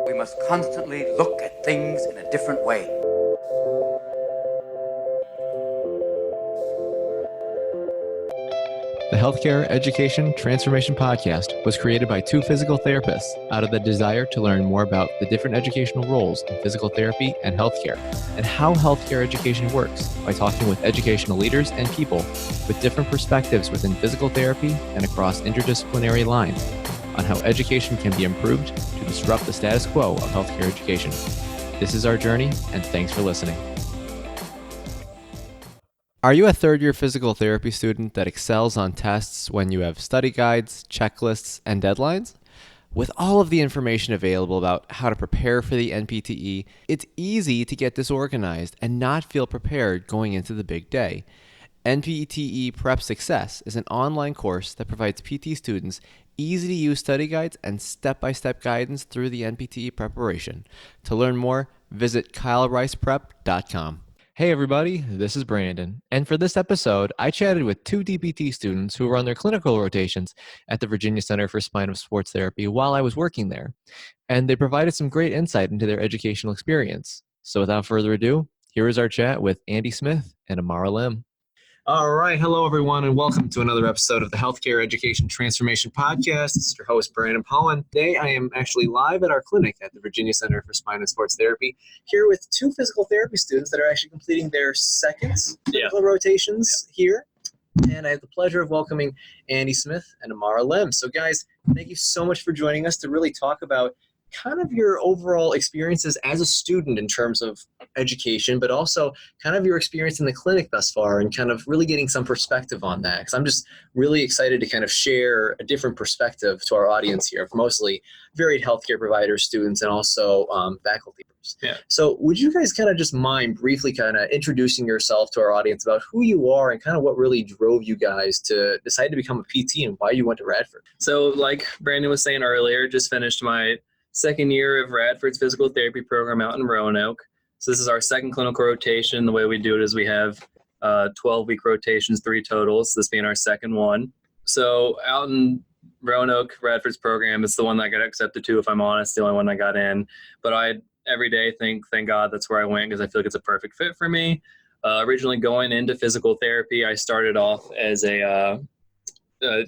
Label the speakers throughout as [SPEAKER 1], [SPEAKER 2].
[SPEAKER 1] We must constantly look at things in a different way.
[SPEAKER 2] The Healthcare Education Transformation Podcast was created by two physical therapists out of the desire to learn more about the different educational roles in physical therapy and healthcare, and how healthcare education works by talking with educational leaders and people with different perspectives within physical therapy and across interdisciplinary lines on how education can be improved to disrupt the status quo of healthcare education. This is our journey, and thanks for listening. Are you a third-year physical therapy student that excels on tests when you have study guides, checklists, and deadlines? With all of the information available about how to prepare for the NPTE, it's easy to get disorganized and not feel prepared going into the big day. NPTE Prep Success is an online course that provides PT students easy-to-use study guides and step-by-step guidance through the NPTE preparation. To learn more, visit kylericeprep.com. Hey everybody, this is Brandon, and for this episode, I chatted with two DPT students who were on their clinical rotations at the Virginia Center for Spine and Sports Therapy while I was working there, and they provided some great insight into their educational experience. So without further ado, here is our chat with Andy Smith and Amara Lim. All right. Hello, everyone, and welcome to another episode of the Healthcare Education Transformation Podcast. This is your host, Brandon Pollen. Today, I am actually live at our clinic at the Virginia Center for Spine and Sports Therapy, here with two physical therapy students that are actually completing their second clinical rotations here. And I have the pleasure of welcoming Andy Smith and Amara Lim. So, guys, thank you so much for joining us to really talk about kind of your overall experiences as a student in terms of education, but also kind of your experience in the clinic thus far and kind of really getting some perspective on that. Because I'm just really excited to kind of share a different perspective to our audience here of mostly varied healthcare providers, students, and also faculty members. Yeah. So would you guys kind of just mind briefly kind of introducing yourself to our audience about who you are and kind of what really drove you guys to decide to become a PT and why you went to Radford?
[SPEAKER 3] So like Brandon was saying earlier, just finished my second year of Radford's physical therapy program out in Roanoke. So this is our second clinical rotation. The way we do it is we have 12-week rotations, 3 totals, this being our second one. So out in Roanoke, Radford's program, it's the one that I got accepted to, if I'm honest, the only one I got in. But I every day thank God that's where I went because I feel like it's a perfect fit for me. Originally going into physical therapy, I started off as a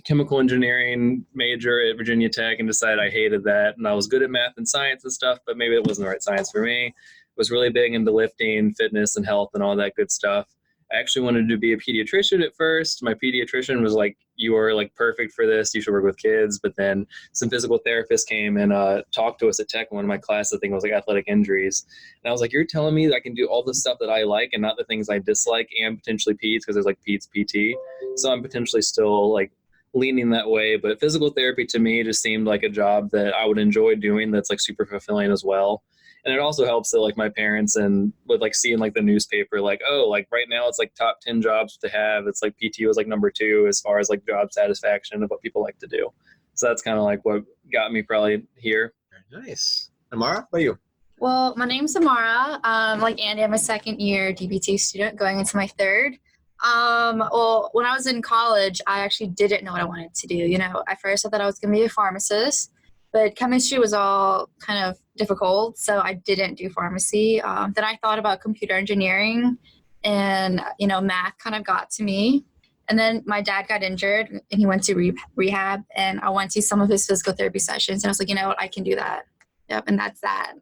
[SPEAKER 3] chemical engineering major at Virginia Tech and decided I hated that. And I was good at math and science and stuff, but maybe it wasn't the right science for me. Was really big into lifting, fitness, and health and all that good stuff. I actually wanted to be a pediatrician at first. My pediatrician was like, you are like perfect for this. You should work with kids. But then some physical therapists came and talked to us at Tech in one of my classes. I think it was like athletic injuries. And I was like, you're telling me that I can do all the stuff that I like and not the things I dislike and potentially peds because there's like peds PT. So I'm potentially still like leaning that way. But physical therapy to me just seemed like a job that I would enjoy doing that's like super fulfilling as well. And it also helps that like my parents and with like seeing like the newspaper, like, oh, like right now it's like top 10 jobs to have. It's like PT was like number 2 as far as like job satisfaction of what people like to do. So that's kind of like what got me probably here.
[SPEAKER 2] Very nice. Amara, what about you?
[SPEAKER 4] Well, my name's Amara. Like Andy, I'm a second year DPT student going into my third. Well, when I was in college, I actually didn't know what I wanted to do. You know, at first I thought I was going to be a pharmacist, but chemistry was all kind of difficult, so I didn't do pharmacy. Then I thought about computer engineering, and, you know, math kind of got to me. And then my dad got injured, and he went to rehab, and I went to some of his physical therapy sessions, and I was like, you know what, I can do that. Yep, and that's that.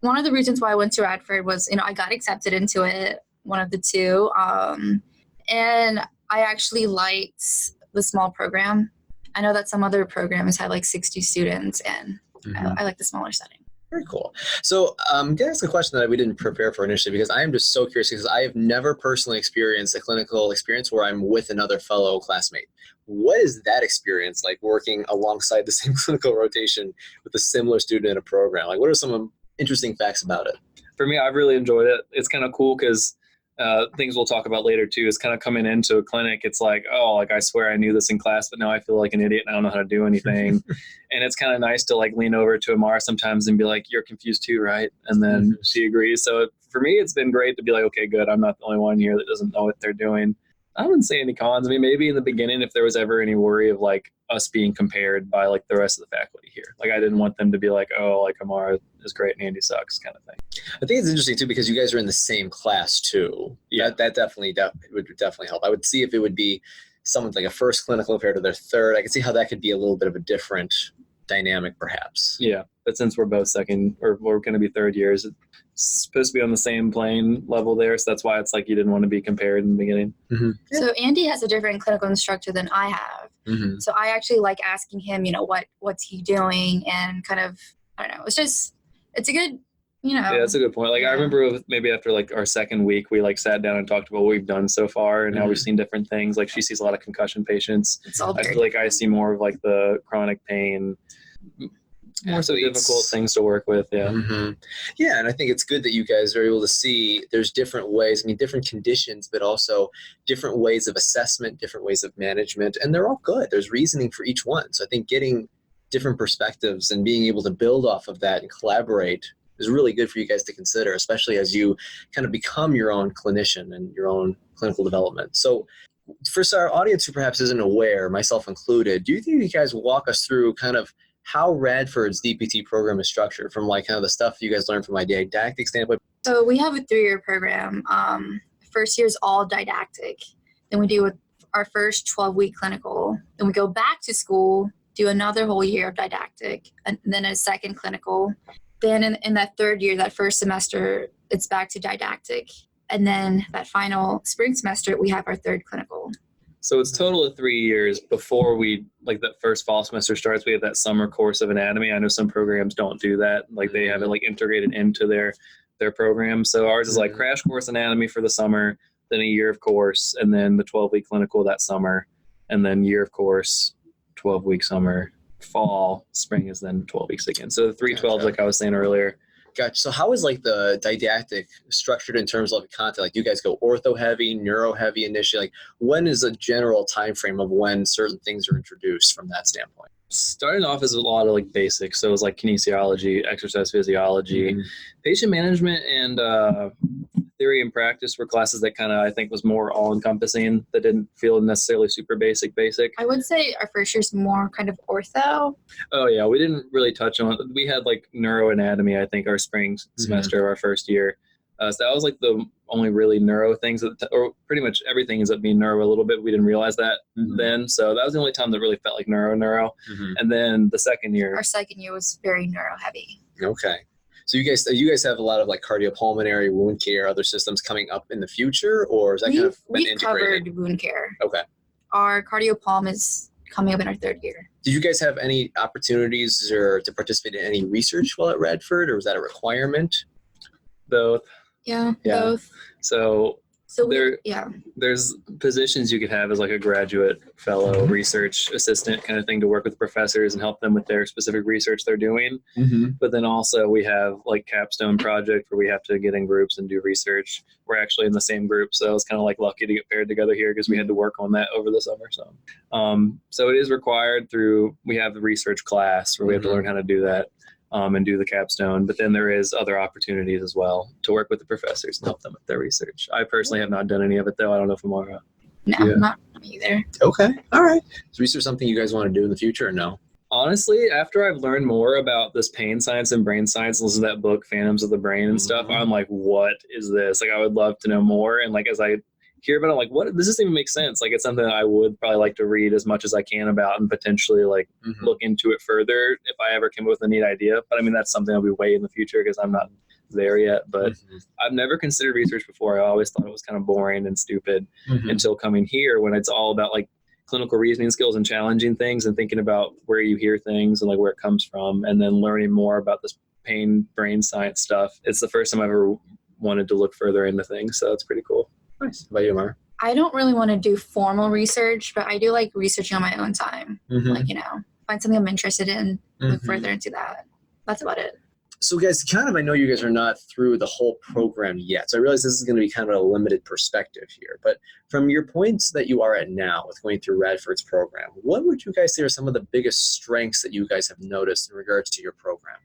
[SPEAKER 4] One of the reasons why I went to Radford was, you know, I got accepted into it, one of the two. And I actually liked the small program. I know that some other programs had like 60 students, and I like the smaller setting.
[SPEAKER 2] Very cool. So I'm going to ask a question that we didn't prepare for initially because I am just so curious because I have never personally experienced a clinical experience where I'm with another fellow classmate. What is that experience like working alongside the same clinical rotation with a similar student in a program? Like, what are some interesting facts about it?
[SPEAKER 3] For me, I've really enjoyed it. It's kind of cool because things we'll talk about later too is kind of coming into a clinic. It's like, oh, like I swear I knew this in class, but now I feel like an idiot and I don't know how to do anything. And it's kind of nice to like lean over to Amara sometimes and be like, you're confused too, right? And then she agrees. So for me, it's been great to be like, okay, good. I'm not the only one here that doesn't know what they're doing. I wouldn't say any cons. I mean, maybe in the beginning, if there was ever any worry of like us being compared by like the rest of the faculty here. Like I didn't want them to be like, oh, like Amara is great and Andy sucks kind of thing.
[SPEAKER 5] I think it's interesting too because you guys are in the same class too.
[SPEAKER 3] Yeah.
[SPEAKER 5] That definitely would definitely help. I would see if it would be someone like a first clinical compared to their third. I could see how that could be a little bit of a different dynamic perhaps.
[SPEAKER 3] Yeah, but since we're both second or we're going to be third years, it's supposed to be on the same plane level there. So that's why it's like you didn't want to be compared in the beginning.
[SPEAKER 5] Mm-hmm.
[SPEAKER 4] So Andy has a different clinical instructor than I have.
[SPEAKER 5] Mm-hmm.
[SPEAKER 4] So I actually like asking him, what's he doing, and kind of, I don't know. It's a good,
[SPEAKER 3] Yeah, that's a good point. Like I remember maybe after like our second week, we like sat down and talked about what we've done so far and how we've seen different things. Like she sees a lot of concussion patients.
[SPEAKER 4] It's all
[SPEAKER 3] I feel like I see more of like the chronic pain, more so difficult things to work with. Yeah.
[SPEAKER 5] Mm-hmm. Yeah. And I think it's good that you guys are able to see there's different ways, different conditions, but also different ways of assessment, different ways of management, and they're all good. There's reasoning for each one. So I think getting different perspectives and being able to build off of that and collaborate is really good for you guys to consider, especially as you kind of become your own clinician and your own clinical development. So for our audience who perhaps isn't aware, myself included, do you think you guys walk us through kind of how Radford's DPT program is structured from like kind of the stuff you guys learned from my didactic standpoint?
[SPEAKER 4] So we have a 3-year program. First year is all didactic. Then we do our first 12-week clinical. Then we go back to school, do another whole year of didactic, and then a second clinical. Then in that third year, that first semester, it's back to didactic. And then that final spring semester, we have our third clinical.
[SPEAKER 3] So it's total of 3 years before we, like that first fall semester starts, we have that summer course of anatomy. I know some programs don't do that. Like they have it like integrated into their program. So ours is like crash course anatomy for the summer, then a year of course, and then the 12-week clinical that summer, and then year of course, 12-week summer, fall, spring is then 12 weeks again. So the 312s, like I was saying earlier.
[SPEAKER 5] Gotcha. So how is like the didactic structured in terms of content? Like, do you guys go ortho heavy, neuro heavy initially? Like, when is a general time frame of when certain things are introduced from that standpoint?
[SPEAKER 3] Starting off is a lot of like basics. So it was like kinesiology, exercise physiology, patient management, and theory and practice were classes that kind of, I think, was more all encompassing, that didn't feel necessarily super basic.
[SPEAKER 4] I would say our first year's more kind of ortho.
[SPEAKER 3] Oh yeah, we didn't really touch on it. We had like neuroanatomy, I think, our spring semester of our first year. So that was like the only really neuro things, or pretty much everything ends up being neuro a little bit. We didn't realize that then. So that was the only time that really felt like neuro. And then the second year.
[SPEAKER 4] Our second year was very neuro heavy.
[SPEAKER 5] Okay. So you guys have a lot of like cardiopulmonary, wound care, other systems coming up in the future, or is that kind of been
[SPEAKER 4] we've
[SPEAKER 5] integrated?
[SPEAKER 4] covered wound care.
[SPEAKER 5] Okay.
[SPEAKER 4] Our cardiopulm is coming up in our third year.
[SPEAKER 5] Did you guys have any opportunities or to participate in any research while at Radford, or was that a requirement?
[SPEAKER 3] Both.
[SPEAKER 4] Yeah. Both.
[SPEAKER 3] So
[SPEAKER 4] So
[SPEAKER 3] there's positions you could have as like a graduate fellow, research assistant kind of thing, to work with professors and help them with their specific research they're doing. But then also we have like capstone project where we have to get in groups and do research. We're actually in the same group, so I was kind of like lucky to get paired together here because we had to work on that over the summer. So it is required we have the research class where we have to learn how to do that. And do the capstone, but then there is other opportunities as well to work with the professors and help them with their research. I personally have not done any of it though. I don't know if Amara.
[SPEAKER 4] No, not me either.
[SPEAKER 5] Okay. All right. Is research something you guys want to do in the future or no?
[SPEAKER 3] Honestly, after I've learned more about this pain science and brain science, listen to that book, Phantoms of the Brain and stuff, I'm like, what is this? Like, I would love to know more. And like, as I hear about it, I'm like, what? This doesn't even make sense. Like, it's something that I would probably like to read as much as I can about and potentially like look into it further if I ever came up with a neat idea. But I mean, that's something I'll be way in the future because I'm not there yet. But I've never considered research before. I always thought it was kind of boring and stupid until coming here, when it's all about like clinical reasoning skills and challenging things and thinking about where you hear things and like where it comes from, and then learning more about this pain brain science stuff. It's the first time I've ever wanted to look further into things. So it's pretty cool.
[SPEAKER 5] Nice. How about you, Amara?
[SPEAKER 4] I don't really want to do formal research, but I do like researching on my own time. Like, find something I'm interested in, look further into that. That's about it.
[SPEAKER 5] So guys, I know you guys are not through the whole program yet. So I realize this is going to be kind of a limited perspective here. But from your points that you are at now with going through Radford's program, what would you guys say are some of the biggest strengths that you guys have noticed in regards to your program?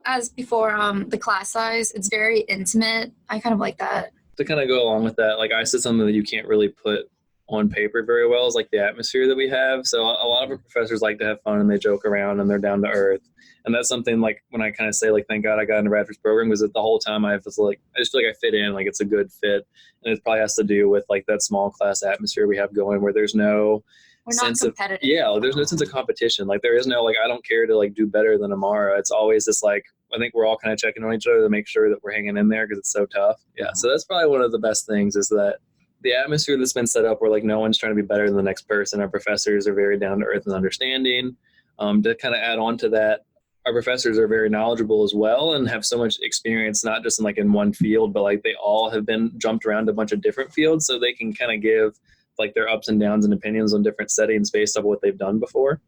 [SPEAKER 4] As before, the class size, it's very intimate. I kind of like that.
[SPEAKER 3] To kind of go along with that, like I said something that you can't really put on paper very well is like the atmosphere that we have. So a lot of our professors like to have fun and they joke around and they're down to earth. And that's something like when I kind of say like, thank God I got into Radford's program, because the whole time I just feel like I fit in, like it's a good fit. And it probably has to do with like that small class atmosphere we have going where there's no
[SPEAKER 4] We're not competitive.
[SPEAKER 3] there's no sense of competition. Like there is no, like, I don't care to like do better than Amara. It's always this like, I think we're all kind of checking on each other to make sure that we're hanging in there because it's so tough. Yeah. So that's probably one of the best things is that the atmosphere that's been set up where like no one's trying to be better than the next person. Our professors are very down to earth and understanding. To kind of add on to that, our professors are very knowledgeable as well and have so much experience, not just in one field, but like they all have been jumped around a bunch of different fields, so they can kind of give like their ups and downs and opinions on different settings based on what they've done before.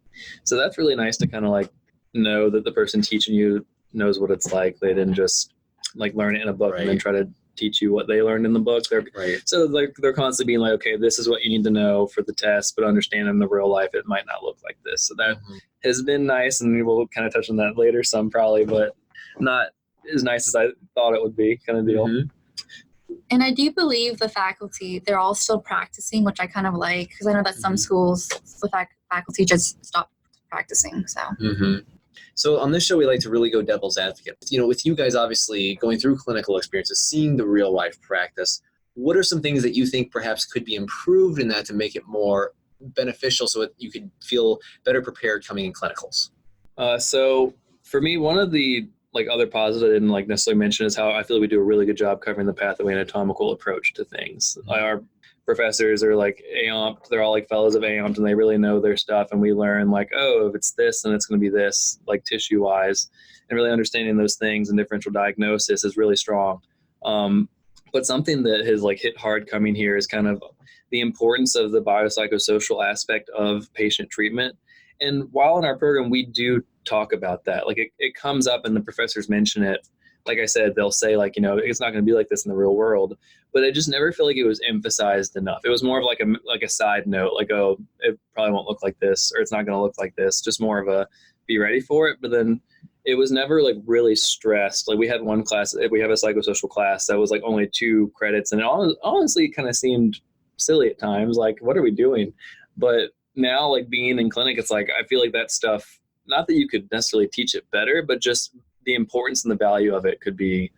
[SPEAKER 3] So that's really nice to kind of like know that the person teaching you knows what it's like. They didn't just like learn it in a book and then try to teach you what they learned in the book. So like they're constantly being like, okay, this is what you need to know for the test, but understand in the real life it might not look like this. So that has been nice, and we'll kind of touch on that later some probably, but not as nice as I thought it would be, kind of deal.
[SPEAKER 4] And I do believe the faculty, they're all still practicing, which I kind of like, because I know that some schools, the faculty just stop practicing. So.
[SPEAKER 5] So on this show, we like to really go devil's advocate. You know, with you guys obviously going through clinical experiences, seeing the real life practice, what are some things that you think perhaps could be improved in that to make it more beneficial so that you could feel better prepared coming in clinicals?
[SPEAKER 3] So for me, one of the like other positives I didn't like necessarily mention is how I feel we do a really good job covering the pathway anatomical approach to things. Our professors are like AOMPed, they're all like fellows of AOMPed, and they really know their stuff, and we learn like, oh, if it's this, then it's going to be this, like tissue wise, and really understanding those things and differential diagnosis is really strong. But something that has like hit hard coming here is kind of the importance of the biopsychosocial aspect of patient treatment. And while in our program we do talk about that, like it comes up and the professors mention it. Like I said, they'll say like, you know, it's not going to be like this in the real world, but I just never feel like it was emphasized enough. It was more of like a side note, like, oh, it probably won't look like this, or it's not going to look like this. Just more of a be ready for it. But then it was never like really stressed. Like we had one class, we have a psychosocial class that was like only 2 credits, and it honestly kind of seemed silly at times. Like, what are we doing? But now, like being in clinic, it's like I feel like that stuff. Not that you could necessarily teach it better, but just the importance and the value of it could be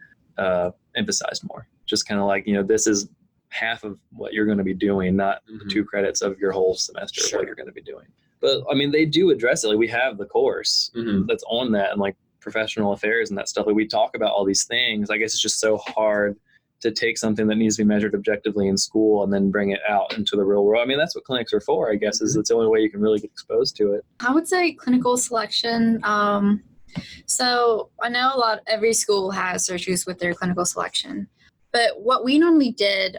[SPEAKER 3] emphasized more. Just kind of like, you know, this is half of what you're going to be doing, not the 2 credits of your whole semester of what you're going to be doing. But I mean, they do address it. Like we have the course that's on that, and like professional affairs and that stuff. Like we talk about all these things. I guess it's just so hard to take something that needs to be measured objectively in school and then bring it out into the real world. I mean, that's what clinics are for, I guess, is it's the only way you can really get exposed to it.
[SPEAKER 4] I would say clinical selection. So I know every school has issues with their clinical selection, but what we normally did,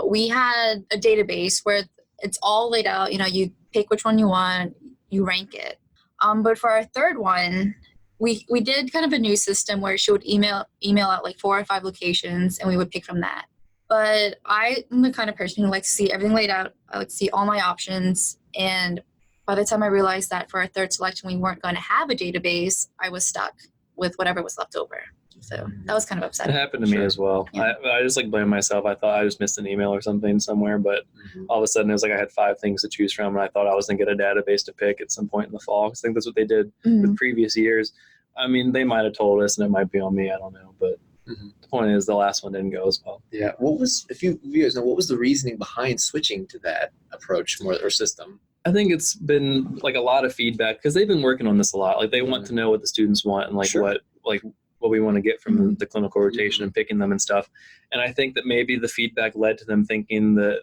[SPEAKER 4] we had a database where it's all laid out. You know, you pick which one you want, you rank it. But for our third one, we did kind of a new system where she would email out like 4 or 5 locations, and we would pick from that. But I am the kind of person who likes to see everything laid out. I like to see all my options, and by the time I realized that for our third selection we weren't going to have a database, I was stuck with whatever was left over. So that was kind of upsetting.
[SPEAKER 3] It happened to me as well. Yeah. I just like blame myself. I thought I just missed an email or something somewhere, but all of a sudden it was like I had 5 things to choose from, and I thought I was going to get a database to pick at some point in the fall. I think that's what they did with previous years. I mean, they might have told us, and it might be on me. I don't know, but the point is the last one didn't go as well.
[SPEAKER 5] Yeah. What was, if you guys know, what was the reasoning behind switching to that approach or system?
[SPEAKER 3] I think it's been like a lot of feedback because they've been working on this a lot. Like they want to know what the students want and like what we want to get from the clinical rotation and picking them and stuff. And I think that maybe the feedback led to them thinking that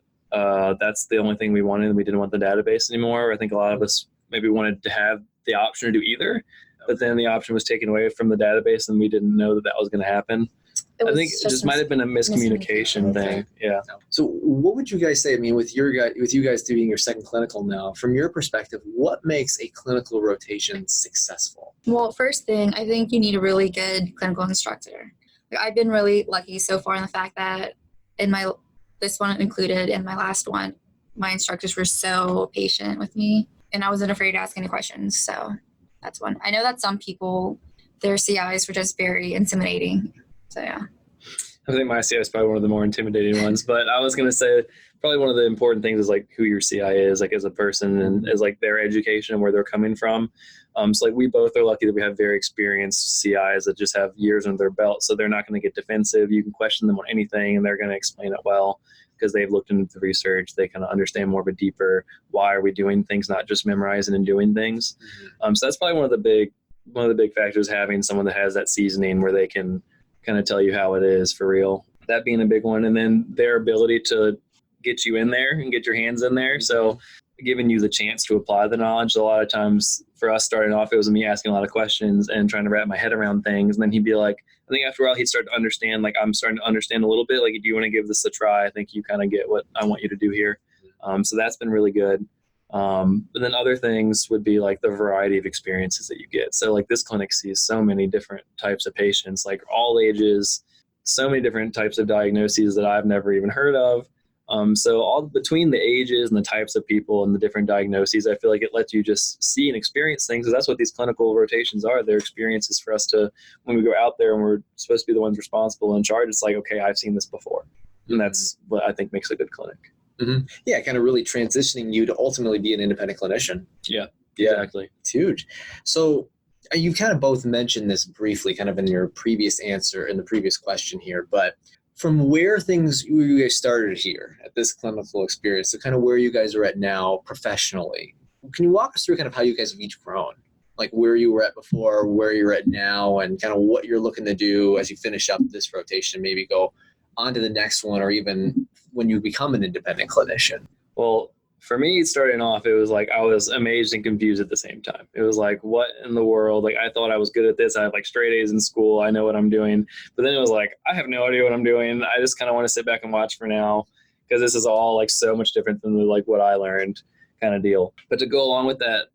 [SPEAKER 3] that's the only thing we wanted and we didn't want the database anymore. I think a lot of us maybe wanted to have the option to do either, but then the option was taken away from the database and we didn't know that was going to happen. I think it just might have been a miscommunication thing. Yeah.
[SPEAKER 5] So what would you guys say? I mean, with you guys doing your second clinical now, from your perspective, what makes a clinical rotation successful?
[SPEAKER 4] Well, first thing, I think you need a really good clinical instructor. I've been really lucky so far in the fact that this one included and my last one, my instructors were so patient with me and I wasn't afraid to ask any questions. So that's one. I know that some people, their CIs were just very intimidating. So, yeah.
[SPEAKER 3] I think my CI is probably one of the more intimidating ones, but I was going to say probably one of the important things is like who your CI is, like as a person, and is like their education and where they're coming from. So like we both are lucky that we have very experienced CIs that just have years under their belt, so they're not going to get defensive. You can question them on anything and they're going to explain it well because they've looked into the research. They kind of understand more of a deeper, why are we doing things, not just memorizing and doing things. So that's probably one of the big factors, having someone that has that seasoning where they can kind of tell you how it is for real. That being a big one. And then their ability to get you in there and get your hands in there. So giving you the chance to apply the knowledge. A lot of times for us starting off, it was me asking a lot of questions and trying to wrap my head around things. And then he'd be like, I think after a while he'd start to understand, like, I'm starting to understand a little bit. Like, do you want to give this a try? I think you kind of get what I want you to do here. So that's been really good. But then other things would be like the variety of experiences that you get. So like this clinic sees so many different types of patients, like all ages, so many different types of diagnoses that I've never even heard of. So all between the ages and the types of people and the different diagnoses, I feel like it lets you just see and experience things. Because that's what these clinical rotations are. They're experiences for us to, when we go out there and we're supposed to be the ones responsible and in charge, it's like, okay, I've seen this before. And that's what I think makes a good clinic.
[SPEAKER 5] Mm-hmm. Yeah, kind of really transitioning you to ultimately be an independent clinician.
[SPEAKER 3] Yeah, exactly.
[SPEAKER 5] It's huge. So you kind of both mentioned this briefly kind of in your previous answer, in the previous question here, but from where you guys started here at this clinical experience to kind of where you guys are at now professionally, can you walk us through kind of how you guys have each grown? Like where you were at before, where you're at now, and kind of what you're looking to do as you finish up this rotation, maybe go on to the next one, or even when you become an independent clinician?
[SPEAKER 3] Well, for me, starting off, it was like I was amazed and confused at the same time. It was like, what in the world? Like, I thought I was good at this. I have like straight A's in school. I know what I'm doing. But then it was like, I have no idea what I'm doing. I just kind of want to sit back and watch for now, because this is all like so much different than like what I learned kind of deal. But to go along with that,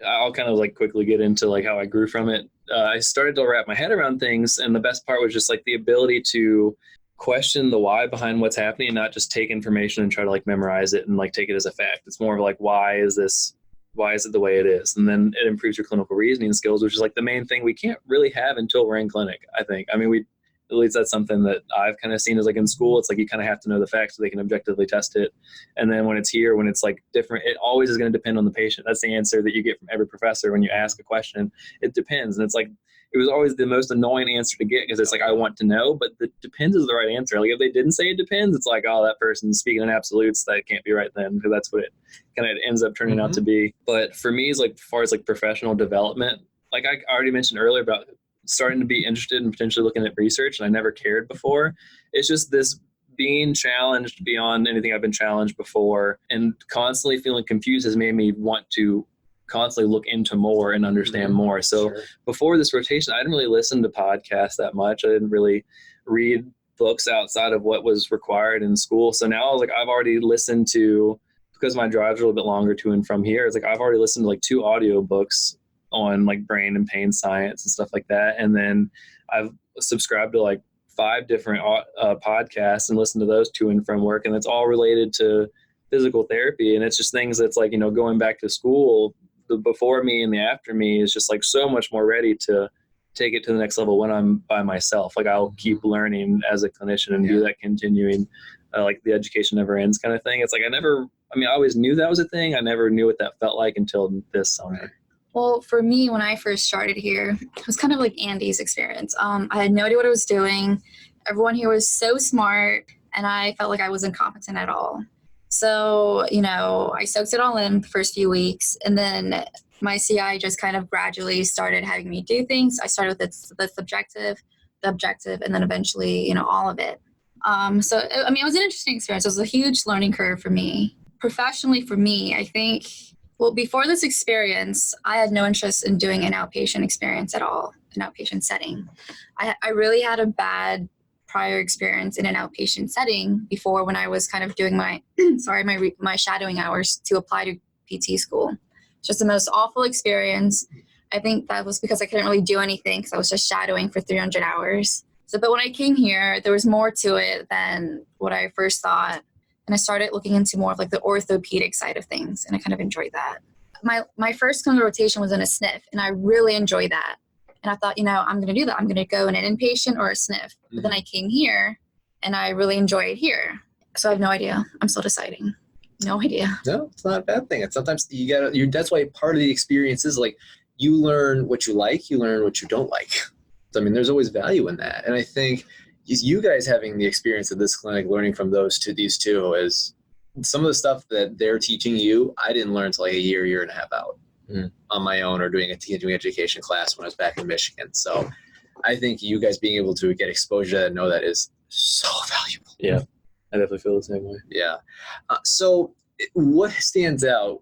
[SPEAKER 3] I'll kind of like quickly get into like how I grew from it. I started to wrap my head around things. And the best part was just like the ability to question the why behind what's happening and not just take information and try to like memorize it and like take it as a fact. It's more of like, why is it the way it is? And then it improves your clinical reasoning skills, which is like the main thing we can't really have until we're in clinic, I think. I mean, at least that's something that I've kind of seen as like in school. It's like you kind of have to know the facts so they can objectively test it. And then when it's here, when it's like different, it always is going to depend on the patient. That's the answer that you get from every professor when you ask a question. It depends. And it's like, it was always the most annoying answer to get, because it's like, I want to know, but the depends is the right answer. Like if they didn't say it depends, it's like, oh, that person's speaking in absolutes. That can't be right then, because that's what it kind of ends up turning out to be. But for me, it's like, as far as like professional development, like I already mentioned earlier about starting to be interested in potentially looking at research, and I never cared before. It's just this being challenged beyond anything I've been challenged before, and constantly feeling confused has made me want to constantly look into more and understand more. So before this rotation, I didn't really listen to podcasts that much. I didn't really read books outside of what was required in school. So now I was like, I've already listened to, because my drive's a little bit longer to and from here, it's like I've already listened to like 2 audio books on like brain and pain science and stuff like that. And then I've subscribed to like 5 different podcasts and listened to those to and from work. And it's all related to physical therapy. And it's just things that's like, you know, going back to school, the before me and the after me is just like so much more ready to take it to the next level when I'm by myself. Like I'll keep learning as a clinician and do that continuing, like the education never ends kind of thing. It's like I always knew that was a thing. I never knew what that felt like until this summer.
[SPEAKER 4] Well, for me, when I first started here, it was kind of like Andy's experience. I had no idea what I was doing. Everyone here was so smart, and I felt like I wasn't competent at all. So, you know, I soaked it all in the first few weeks, and then my CI just kind of gradually started having me do things. I started with the subjective, the objective, and then eventually, you know, all of it. So, I mean, it was an interesting experience. It was a huge learning curve for me. Professionally, for me, I think, well, before this experience, I had no interest in doing an outpatient experience at all, an outpatient setting. I really had a bad prior experience in an outpatient setting before, when I was kind of doing my my shadowing hours to apply to PT school. It's just the most awful experience. I think that was because I couldn't really do anything, because I was just shadowing for 300 hours. So, but when I came here, there was more to it than what I first thought. And I started looking into more of like the orthopedic side of things, and I kind of enjoyed that. My first clinical rotation was in a SNF, and I really enjoyed that. And I thought, you know, I'm going to do that. I'm going to go in an inpatient or a SNF. But then I came here, and I really enjoy it here. So I have no idea. I'm still deciding. No idea.
[SPEAKER 5] No, it's not a bad thing. It's sometimes that's why part of the experience is like you learn what you like, you learn what you don't like. So, I mean, there's always value in that. And I think you guys having the experience of this clinic, learning from these two is some of the stuff that they're teaching you, I didn't learn until like a year and a half out on my own or doing a continuing education class when I was back in Michigan. So I think you guys being able to get exposure and know that is so valuable.
[SPEAKER 3] Yeah, I definitely feel the same way.
[SPEAKER 5] Yeah. So what stands out,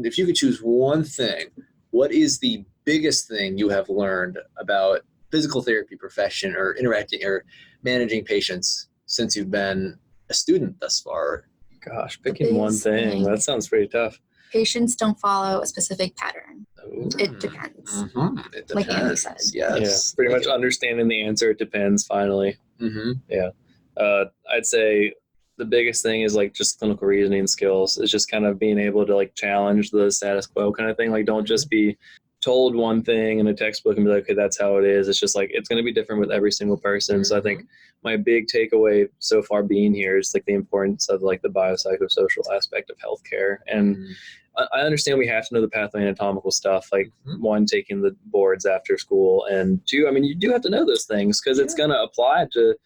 [SPEAKER 5] if you could choose one thing, what is the biggest thing you have learned about physical therapy profession or interacting or managing patients since you've been a student thus far?
[SPEAKER 3] Gosh, picking one thing, that sounds pretty tough.
[SPEAKER 4] Patients don't follow a specific pattern.
[SPEAKER 3] Ooh.
[SPEAKER 4] It depends.
[SPEAKER 5] Mm-hmm. It depends.
[SPEAKER 4] Like Andy said.
[SPEAKER 5] Yes.
[SPEAKER 3] Yeah, pretty much understanding the answer, it depends, finally.
[SPEAKER 5] Mm-hmm.
[SPEAKER 3] Yeah. I'd say the biggest thing is like just clinical reasoning skills. It's just kind of being able to like challenge the status quo kind of thing. Like don't just be told one thing in a textbook and be like, okay, that's how it is. It's just like, it's going to be different with every single person. So I think my big takeaway so far being here is like the importance of like the biopsychosocial aspect of healthcare. And I understand we have to know the pathway anatomical stuff, like one, taking the boards after school, and two, I mean, you do have to know those things because it's going to apply to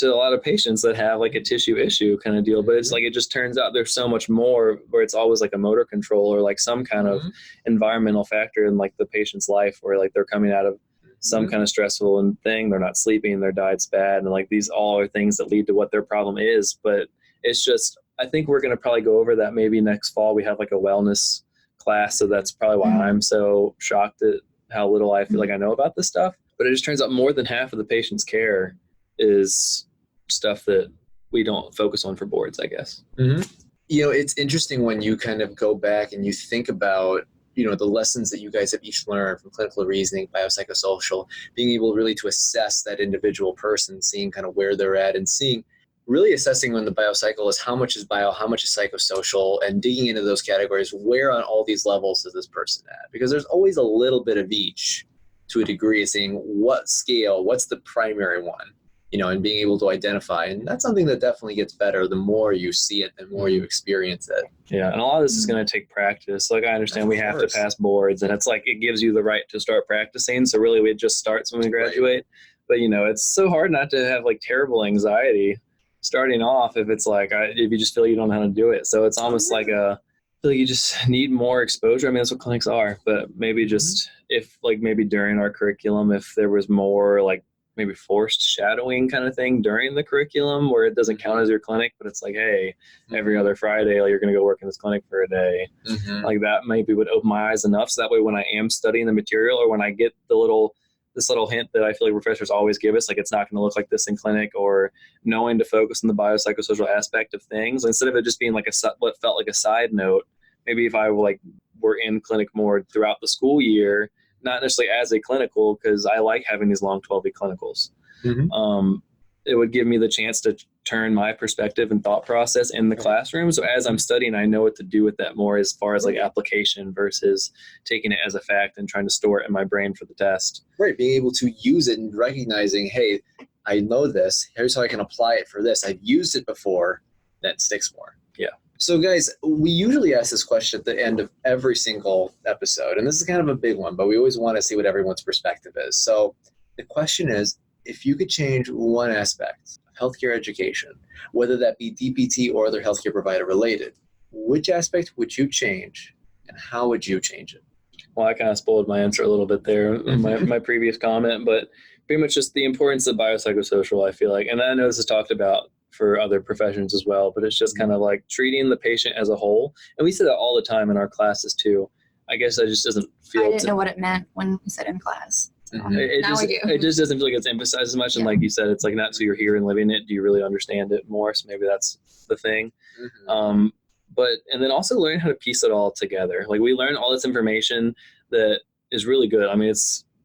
[SPEAKER 3] a lot of patients that have like a tissue issue kind of deal. But it's like, it just turns out there's so much more where it's always like a motor control or like some kind of environmental factor in like the patient's life where like they're coming out of some kind of stressful thing. They're not sleeping, their diet's bad. And like these all are things that lead to what their problem is. But it's just, I think we're going to probably go over that maybe next fall. We have like a wellness class. So that's probably why I'm so shocked at how little I feel like I know about this stuff. But it just turns out more than half of the patient's care is stuff that we don't focus on for boards, I guess.
[SPEAKER 5] You know, it's interesting when you kind of go back and you think about, you know, the lessons that you guys have each learned from clinical reasoning, biopsychosocial, being able really to assess that individual person, seeing kind of where they're at and seeing, really assessing when the biopsychol is how much is bio, how much is psychosocial, and digging into those categories, where on all these levels is this person at? Because there's always a little bit of each to a degree, seeing what scale, what's the primary one, you know, and being able to identify. And that's something that definitely gets better the more you see it, the more you experience it.
[SPEAKER 3] Yeah, and a lot of this is going to take practice. Like I understand we have to pass boards, and it's like it gives you the right to start practicing. So really it just starts when we graduate. But, you know, it's so hard not to have like terrible anxiety starting off if it's like, if you just feel you don't know how to do it. So it's almost like I feel like you just need more exposure. I mean, that's what clinics are, but maybe just if like maybe during our curriculum, if there was more like maybe forced shadowing kind of thing during the curriculum where it doesn't count as your clinic, but it's like, hey, every other Friday, you're going to go work in this clinic for a day. Like that maybe would open my eyes enough. So that way when I am studying the material or when I get this little hint that I feel like professors always give us, like it's not going to look like this in clinic, or knowing to focus on the biopsychosocial aspect of things instead of it just being like what felt like a side note. Maybe if I were in clinic more throughout the school year, not necessarily as a clinical, because I like having these long 12-week clinicals. It would give me the chance to turn my perspective and thought process in the classroom. So as I'm studying, I know what to do with that more as far as like application versus taking it as a fact and trying to store it in my brain for the test.
[SPEAKER 5] Right. Being able to use it and recognizing, hey, I know this. Here's how I can apply it for this. I've used it before. That sticks more.
[SPEAKER 3] Yeah.
[SPEAKER 5] So guys, we usually ask this question at the end of every single episode, and this is kind of a big one, but we always want to see what everyone's perspective is. So the question is, if you could change one aspect of healthcare education, whether that be DPT or other healthcare provider related, which aspect would you change and how would you change it?
[SPEAKER 3] Well, I kind of spoiled my answer a little bit there in my previous comment, but pretty much just the importance of biopsychosocial, I feel like. And I know this is talked about for other professions as well, but it's just kind of like treating the patient as a whole. And we say that all the time in our classes too. I guess I just doesn't feel...
[SPEAKER 4] I didn't know what it meant when we said in class.
[SPEAKER 3] It just doesn't feel like it's emphasized as much. And like you said, it's like not so you're here and living it. Do you really understand it more? So maybe that's the thing. And then also learning how to piece it all together. Like we learn all this information that is really good. I mean,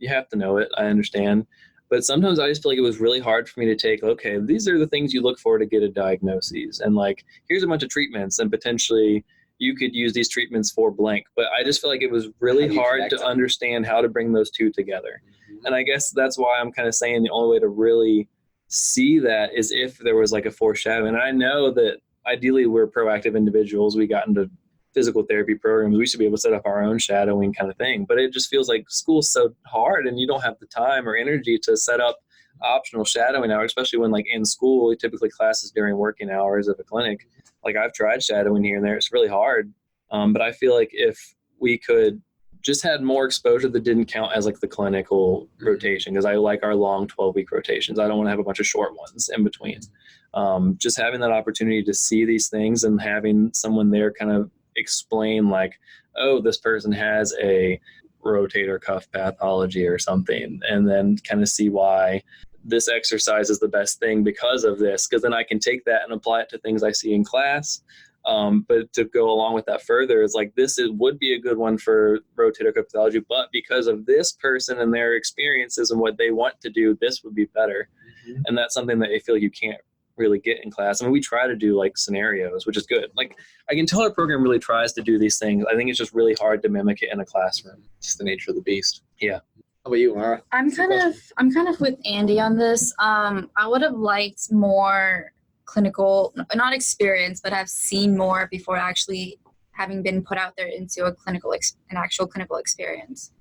[SPEAKER 3] you have to know it. I understand. But sometimes I just feel like it was really hard for me to take, okay, these are the things you look for to get a diagnosis. And like, here's a bunch of treatments and potentially you could use these treatments for blank. But I just feel like it was really hard to understand how to bring those two together. And I guess that's why I'm kind of saying the only way to really see that is if there was like a foreshadowing. And I know that ideally we're proactive individuals. We got into physical therapy programs. We should be able to set up our own shadowing kind of thing. But it just feels like school's so hard and you don't have the time or energy to set up optional shadowing hours, especially when like in school, typically classes during working hours of a clinic. Like I've tried shadowing here and there. It's really hard. But I feel like if we could just had more exposure that didn't count as like the clinical rotation, because I like our long 12-week rotations. I don't want to have a bunch of short ones in between. Just having that opportunity to see these things and having someone there kind of explain like, oh, this person has a rotator cuff pathology or something, and then kind of see why this exercise is the best thing because of this, because then I can take that and apply it to things I see in class. But to go along with that further is like, would be a good one for rotator cuff pathology, but because of this person and their experiences and what they want to do, this would be better. Mm-hmm. And that's something that I feel you can't really get in class. I mean, we try to do like scenarios, which is good. Like I can tell our program really tries to do these things. I think it's just really hard to mimic it in a classroom.
[SPEAKER 5] Just the nature of the beast.
[SPEAKER 3] Yeah.
[SPEAKER 5] How about you, Amara?
[SPEAKER 4] I'm kind of with Andy on this. I would have liked more clinical, not experience, but have seen more before actually having been put out there into an actual clinical experience.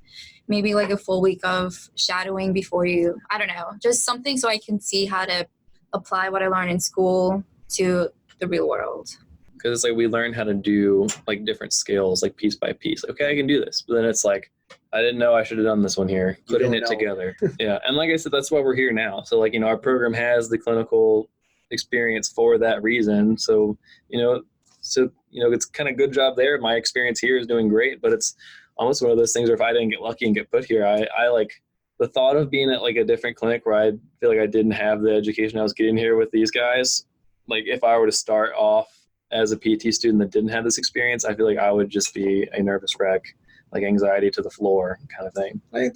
[SPEAKER 4] Maybe like a full week of shadowing before you, I don't know, just something so I can see how to apply what I learned in school to the real world.
[SPEAKER 3] Because it's like we learn how to do like different skills, like piece by piece. Okay, I can do this. But then it's like, I didn't know I should have done this one here. Putting it together. Yeah. And like I said, that's why we're here now. So like, our program has the clinical experience for that reason. So, it's kind of good job there. My experience here is doing great, but it's almost one of those things where if I didn't get lucky and get put here, I like the thought of being at like a different clinic where I feel like I didn't have the education I was getting here with these guys. Like if I were to start off as a PT student that didn't have this experience, I feel like I would just be a nervous wreck, like anxiety to the floor kind of thing.
[SPEAKER 5] I think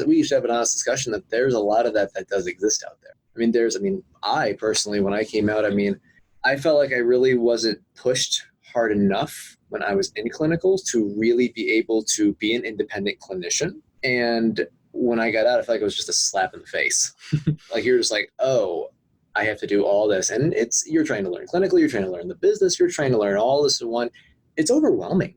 [SPEAKER 5] we should have an honest discussion that there's a lot of that does exist out there. I personally, when I came out, I felt like I really wasn't pushed hard enough when I was in clinicals to really be able to be an independent clinician. And when I got out, I felt like it was just a slap in the face. Like you're just like, oh, I have to do all this. And you're trying to learn clinically, you're trying to learn the business, you're trying to learn all this in one. It's overwhelming.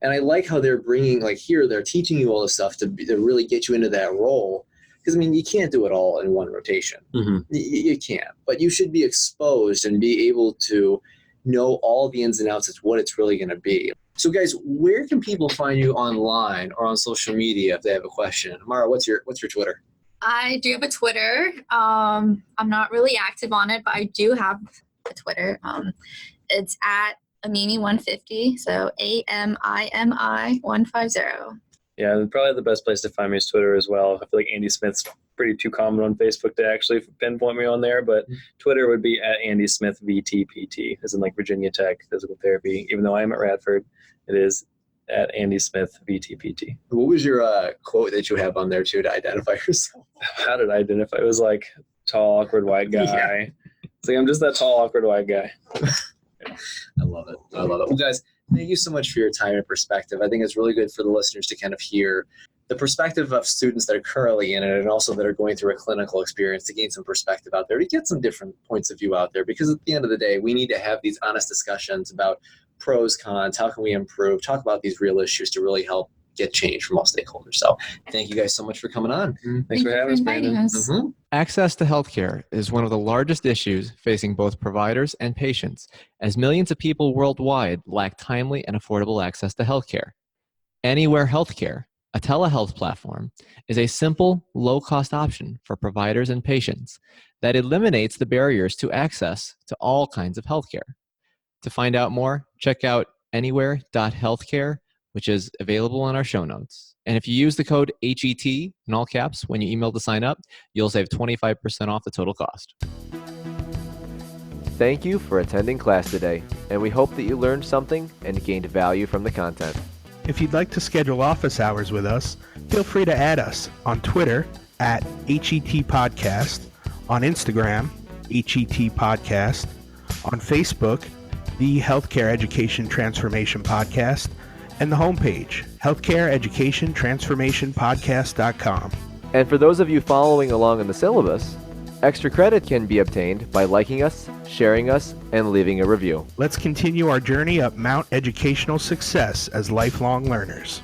[SPEAKER 5] And I like how they're bringing, like here, they're teaching you all this stuff to really get you into that role. Because, you can't do it all in one rotation. Mm-hmm. You can't. But you should be exposed and be able to know all the ins and outs of what it's really going to be. So, guys, where can people find you online or on social media if they have a question? Amara, what's your Twitter?
[SPEAKER 4] I do have a Twitter. I'm not really active on it, but I do have a Twitter. It's at Amimi150, so AMIMI150.
[SPEAKER 3] Yeah, probably the best place to find me is Twitter as well. I feel like Andy Smith's pretty too common on Facebook to actually pinpoint me on there, but Twitter would be at Andy Smith VTPT, as in like Virginia Tech Physical Therapy. Even though I'm at Radford, it is at Andy Smith VTPT.
[SPEAKER 5] What was your quote that you have on there too to identify yourself?
[SPEAKER 3] How did I identify? It was like tall, awkward white guy. Yeah. It's like I'm just that tall, awkward white guy.
[SPEAKER 5] I love it. Well, guys, thank you so much for your time and perspective. I think it's really good for the listeners to kind of hear the perspective of students that are currently in it and also that are going through a clinical experience to gain some perspective out there, to get some different points of view out there. Because at the end of the day, we need to have these honest discussions about pros, cons, how can we improve, talk about these real issues to really help get change from all stakeholders. So thank you guys so much for coming on.
[SPEAKER 3] Thanks for having us, Brandon.
[SPEAKER 5] Mm-hmm.
[SPEAKER 2] Access to healthcare is one of the largest issues facing both providers and patients, as millions of people worldwide lack timely and affordable access to healthcare. Anywhere Healthcare, a telehealth platform, is a simple, low-cost option for providers and patients that eliminates the barriers to access to all kinds of healthcare. To find out more, check out anywhere.healthcare, which is available on our show notes. And if you use the code HET in all caps when you email to sign up, you'll save 25% off the total cost. Thank you for attending class today, and we hope that you learned something and gained value from the content.
[SPEAKER 6] If you'd like to schedule office hours with us, feel free to add us on Twitter at HET Podcast, on Instagram, HET Podcast, on Facebook, the Healthcare Education Transformation Podcast, and the homepage, healthcareeducationtransformationpodcast.com.
[SPEAKER 2] And for those of you following along in the syllabus, Extra credit can be obtained by liking us, sharing us, and leaving a review.
[SPEAKER 6] Let's continue our journey up Mount Educational Success as lifelong learners.